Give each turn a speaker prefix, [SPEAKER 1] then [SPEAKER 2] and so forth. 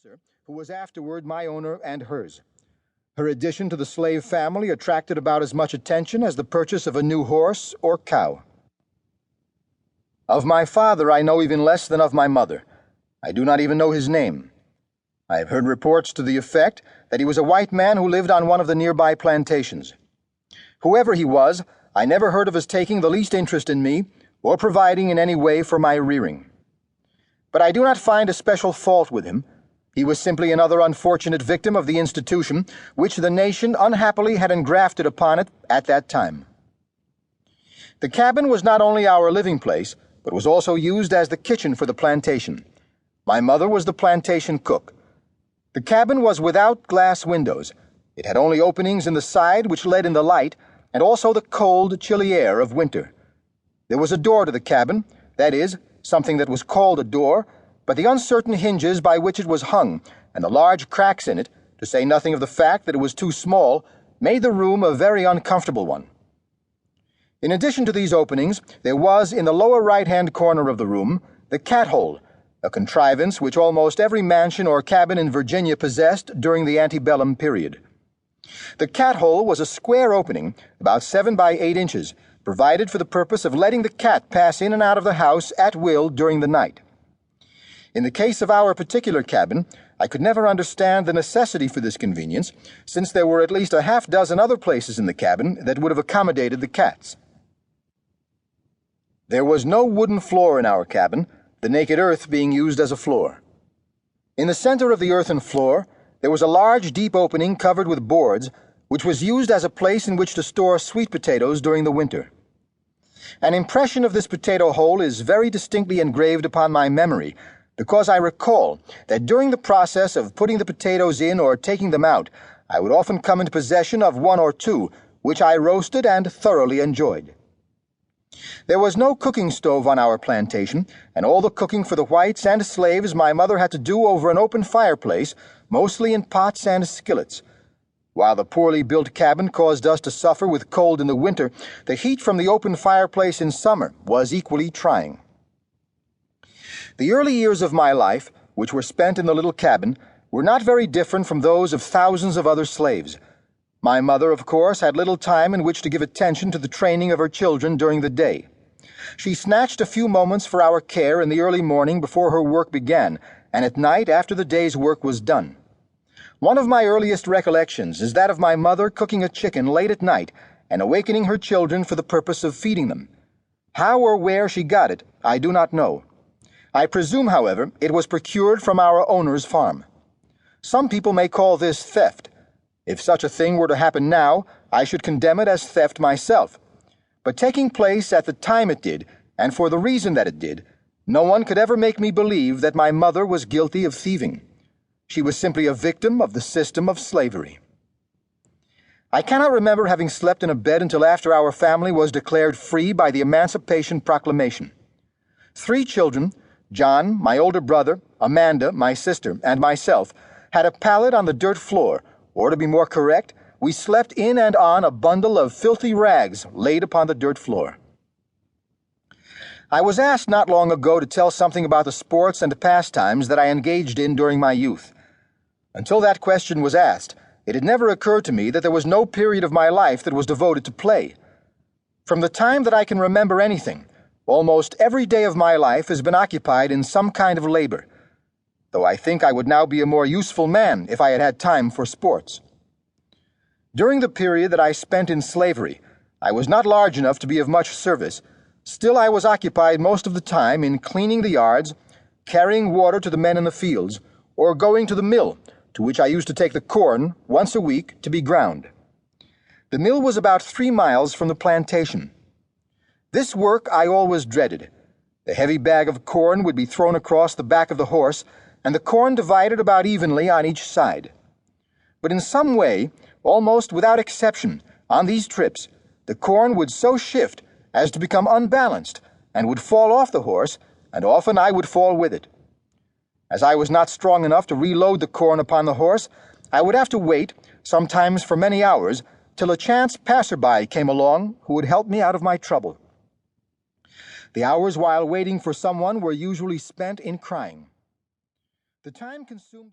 [SPEAKER 1] purchaser who was afterward my owner and hers. Her addition to the slave family attracted about as much attention as the purchase of a new horse or cow. Of my father I know even less than of my mother. I do not even know his name. I have heard reports to the effect that he was a white man who lived on one of the nearby plantations. Whoever he was, I never heard of his taking the least interest in me or providing in any way for my rearing. But I do not find a special fault with him. He was simply another unfortunate victim of the institution which the nation unhappily had engrafted upon it at that time. The cabin was not only our living place, but was also used as the kitchen for the plantation. My mother was the plantation cook. The cabin was without glass windows. It had only openings in the side which let in the light, and also the cold, chilly air of winter. There was a door to the cabin, that is, something that was called a door, but the uncertain hinges by which it was hung, and the large cracks in it, to say nothing of the fact that it was too small, made the room a very uncomfortable one. In addition to these openings, there was, in the lower right-hand corner of the room, the cat-hole, a contrivance which almost every mansion or cabin in Virginia possessed during the antebellum period. The cat-hole was a square opening, about 7 by 8 inches, provided for the purpose of letting the cat pass in and out of the house at will during the night. In the case of our particular cabin, I could never understand the necessity for this convenience, since there were at least a half-dozen other places in the cabin that would have accommodated the cats. There was no wooden floor in our cabin, the naked earth being used as a floor. In the center of the earthen floor, there was a large, deep opening covered with boards, which was used as a place in which to store sweet potatoes during the winter. An impression of this potato hole is very distinctly engraved upon my memory, because I recall that during the process of putting the potatoes in or taking them out, I would often come into possession of one or two, which I roasted and thoroughly enjoyed. There was no cooking stove on our plantation, and all the cooking for the whites and slaves my mother had to do over an open fireplace, mostly in pots and skillets. While the poorly built cabin caused us to suffer with cold in the winter, the heat from the open fireplace in summer was equally trying. The early years of my life, which were spent in the little cabin, were not very different from those of thousands of other slaves. My mother, of course, had little time in which to give attention to the training of her children during the day. She snatched a few moments for our care in the early morning before her work began, and at night after the day's work was done. One of my earliest recollections is that of my mother cooking a chicken late at night and awakening her children for the purpose of feeding them. How or where she got it, I do not know. I presume, however, it was procured from our owner's farm. Some people may call this theft. If such a thing were to happen now, I should condemn it as theft myself. But taking place at the time it did, and for the reason that it did, no one could ever make me believe that my mother was guilty of thieving. She was simply a victim of the system of slavery. I cannot remember having slept in a bed until after our family was declared free by the Emancipation Proclamation. 3 children, John, my older brother, Amanda, my sister, and myself, had a pallet on the dirt floor, or to be more correct, we slept in and on a bundle of filthy rags laid upon the dirt floor. I was asked not long ago to tell something about the sports and pastimes that I engaged in during my youth. Until that question was asked, it had never occurred to me that there was no period of my life that was devoted to play. From the time that I can remember anything, almost every day of my life has been occupied in some kind of labor, though I think I would now be a more useful man if I had had time for sports. During the period that I spent in slavery, I was not large enough to be of much service. Still, I was occupied most of the time in cleaning the yards, carrying water to the men in the fields, or going to the mill, to which I used to take the corn once a week to be ground. The mill was about 3 miles from the plantation. This work I always dreaded. The heavy bag of corn would be thrown across the back of the horse, and the corn divided about evenly on each side. But in some way, almost without exception, on these trips, the corn would so shift as to become unbalanced, and would fall off the horse, and often I would fall with it. As I was not strong enough to reload the corn upon the horse, I would have to wait, sometimes for many hours, till a chance passerby came along who would help me out of my trouble. The hours while waiting for someone were usually spent in crying. The time consumed